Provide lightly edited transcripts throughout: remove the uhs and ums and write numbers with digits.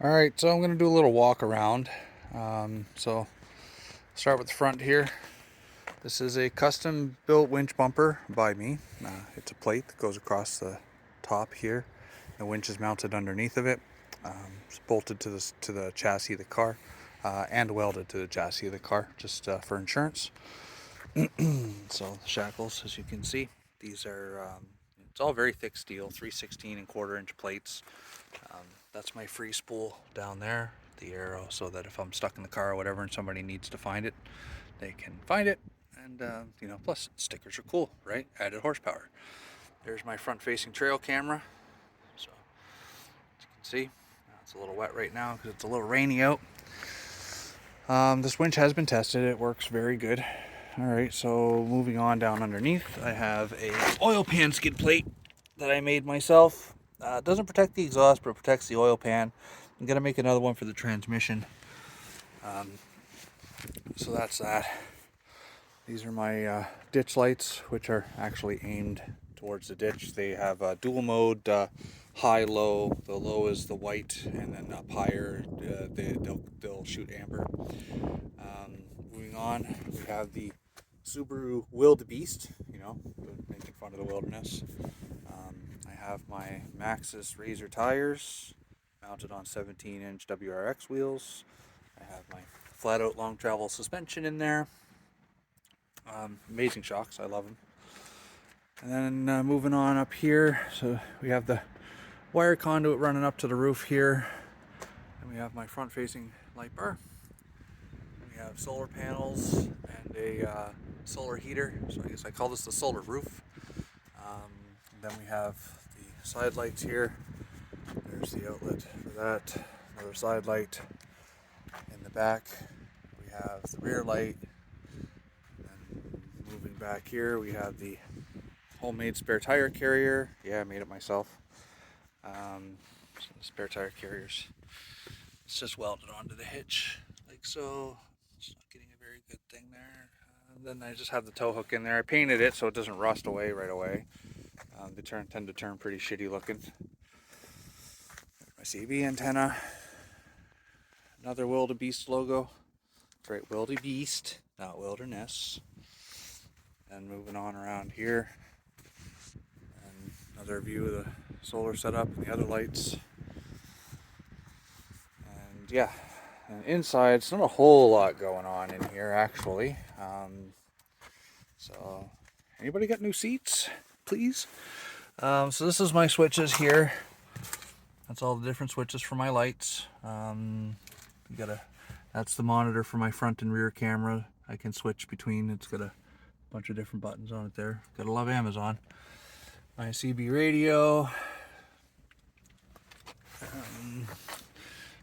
Alright, so I'm going to do a little walk around. So start with the front here. This is a custom built winch bumper by me. It's a plate that goes across the top here. The winch is mounted underneath of it. It's bolted to the chassis of the car and welded to the chassis of the car just for insurance. So the shackles, as you can see, these are it's all very thick steel, 3/16 and 1/4 inch plates. That's my free spool down there, the arrow, so that if I'm stuck in the car or whatever and somebody needs to find it, they can find it. And plus stickers are cool, right? Added horsepower. There's my front-facing trail camera. So as you can see, it's a little wet right now because it's a little rainy out. This winch has been tested. It works very good. Alright, so moving on down underneath, I have a oil pan skid plate that I made myself. It doesn't protect the exhaust, but it protects the oil pan. I'm going to make another one for the transmission. So that's that. These are my ditch lights, which are actually aimed towards the ditch. They have dual mode, high, low. The low is the white, and then up higher, they'll shoot amber. Moving on, we have the Subaru Wildebeest, making fun of the wilderness. I have my Maxxis Razor tires mounted on 17-inch WRX wheels. I have my flatout long travel suspension in there. Amazing shocks, I love them. And then moving on up here, so we have the wire conduit running up to the roof here. And we have my front-facing light bar. We have solar panels and a solar heater. So I guess I call this the solar roof. Then we have the side lights here. There's the outlet for that. Another side light in the back. We have the rear light. And moving back here, we have the homemade spare tire carrier. Yeah, I made it myself. So the spare tire carriers. It's just welded onto the hitch, like so. It's not getting a very good thing there. And then I just have the tow hook in there. I painted it so it doesn't rust away right away. They tend to turn pretty shitty looking. My CB antenna. Another Wildebeest logo. That's right, Wildebeest, not wilderness. And moving on around here. And another view of the solar setup and the other lights. And yeah, and inside, it's not a whole lot going on in here actually. So, anybody got new seats, please? So this is my switches here. That's all the different switches for my lights. That's the monitor for my front and rear camera. I can switch between. It's got a bunch of different buttons on it there. Gotta love Amazon. My CB radio.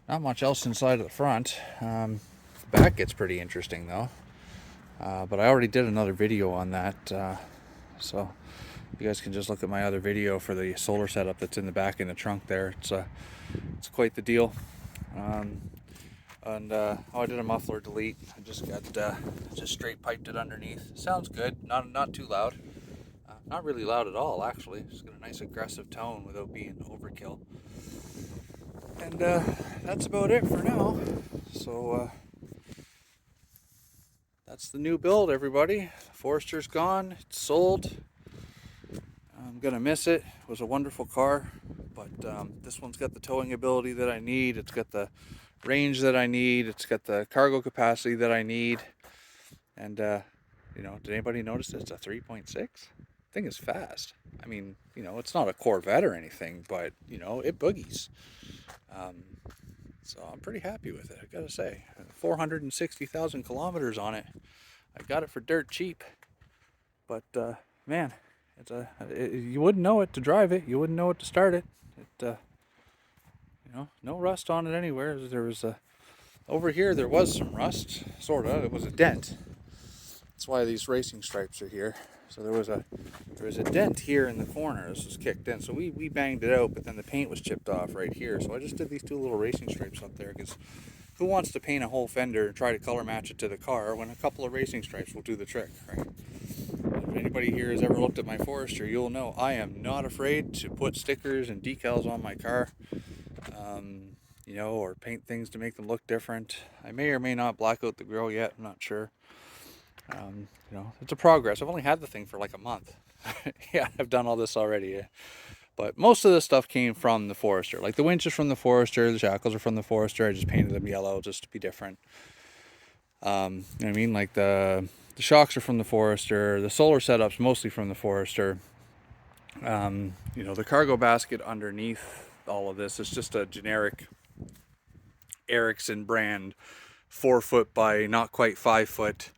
Not much else inside of the front. The back gets pretty interesting though. But I already did another video on that. So you guys can just look at my other video for the solar setup that's in the back in the trunk there. It's quite the deal. I did a muffler delete. I just got just straight piped it underneath. Sounds good. Not too loud. Not really loud at all actually. Just got a nice aggressive tone without being overkill. And that's about it for now. So that's the new build, everybody. Forester's gone. It's sold. I'm gonna miss it. It was a wonderful car, but this one's got the towing ability that I need. It's got the range that I need. It's got the cargo capacity that I need. And did anybody notice this? It's a 3.6? Thing is fast. I mean, it's not a Corvette or anything, but it boogies. So I'm pretty happy with it, I gotta say. 460,000 kilometers on it. I got it for dirt cheap, but man, you wouldn't know it to drive it. You wouldn't know it to start it. No rust on it anywhere. Over here there was some rust, sorta. It was a dent. That's why these racing stripes are here. So there was a dent here in the corner. This was kicked in. So we banged it out, but then the paint was chipped off right here. So I just did these two little racing stripes up there because who wants to paint a whole fender and try to color match it to the car when a couple of racing stripes will do the trick, right? If anybody here has ever looked at my Forester, you'll know I am not afraid to put stickers and decals on my car. you know, or paint things to make them look different. I may or may not black out the grill yet, I'm not sure. You know, it's a progress. I've only had the thing for like a month. Yeah, I've done all this already. But most of this stuff came from the Forester. Like the winch is from the Forester, the shackles are from the Forester. I just painted them yellow just to be different. You know what I mean? Like the shocks are from the Forester. The solar setup's mostly from the Forester. You know, the cargo basket underneath all of this is just a generic Ericsson brand 4-foot by not quite 5-foot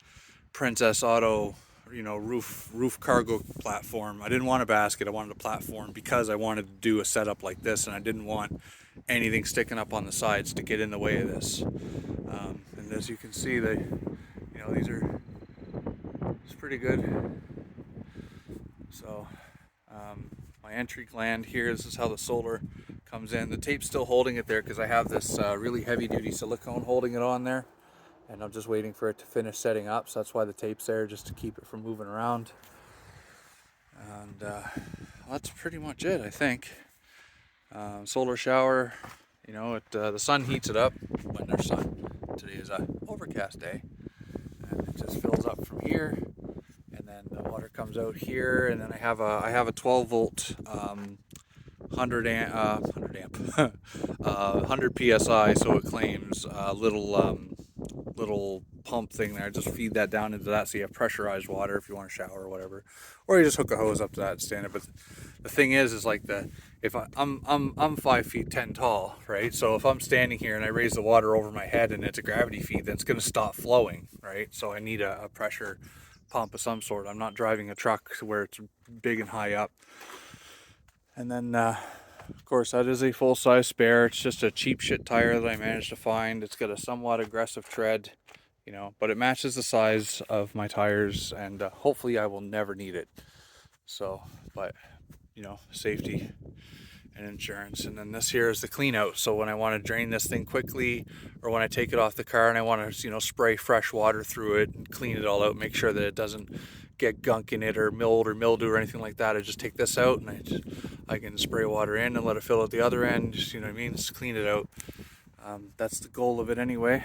Princess Auto, you know, roof cargo platform. I didn't want a basket, I wanted a platform because I wanted to do a setup like this, and I didn't want anything sticking up on the sides to get in the way of this. And as you can see, they, you know, it's pretty good. So my entry gland here, this is how the solar comes in. The tape's still holding it there because I have this really heavy duty silicone holding it on there, and I'm just waiting for it to finish setting up, so that's why the tape's there, just to keep it from moving around. And that's pretty much it, I think. Solar shower, you know, the sun heats it up when there's sun. Today is a overcast day, and it just fills up from here, and then the water comes out here, and then I have a 12 volt 100 psi, so it claims a little pump thing there. Just feed that down into that, so you have pressurized water if you want to shower or whatever, or you just hook a hose up to that and stand it. But the thing is like I'm 5 feet 10 tall, right? So if I'm standing here and I raise the water over my head and it's a gravity feed, then it's going to stop flowing, right? So I need a pressure pump of some sort. I'm not driving a truck where it's big and high up. And then of course, that is a full-size spare. It's just a cheap shit tire that I managed to find. It's got a somewhat aggressive tread, you know, but it matches the size of my tires, and hopefully I will never need it. So, but, you know, safety and insurance. And then this here is the clean out. So when I want to drain this thing quickly, or when I take it off the car and I want to, you know, spray fresh water through it and clean it all out, make sure that it doesn't get gunk in it or mold or mildew or anything like that, I just take this out and I can spray water in and let it fill at the other end, just, you know what I mean, just clean it out. That's the goal of it anyway.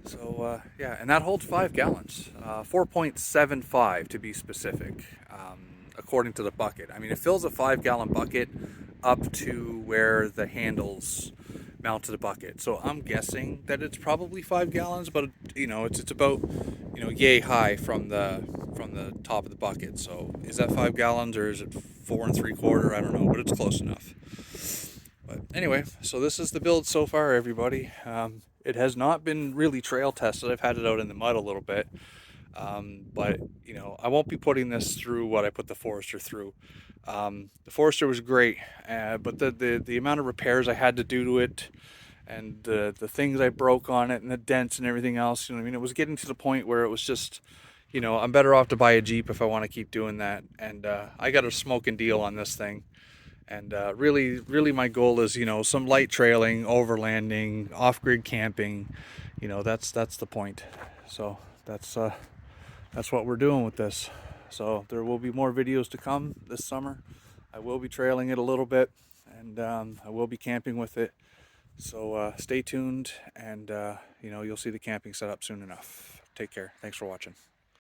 So yeah, and that holds 5 gallons, 4.75 to be specific, according to the bucket. I mean, it fills a 5-gallon bucket up to where the handles mount to the bucket. So I'm guessing that it's probably 5 gallons, but you know, it's about, you know, yay high from the top of the bucket. So is that 5 gallons or is it 4 3/4? I don't know, but it's close enough. But anyway, so this is the build so far, everybody. It has not been really trail tested. I've had it out in the mud a little bit. But you know, I won't be putting this through what I put the Forester through. The Forester was great, but the amount of repairs I had to do to it, and the things I broke on it, and the dents and everything else, you know what I mean, it was getting to the point where it was just, you know, I'm better off to buy a Jeep if I want to keep doing that. And I got a smoking deal on this thing. And really my goal is, you know, some light trailing, overlanding, off-grid camping. You know, that's the point. So that's what we're doing with this. So there will be more videos to come this summer. I will be trailing it a little bit, and I will be camping with it. So stay tuned, and you know, you'll see the camping setup soon enough. Take care. Thanks for watching.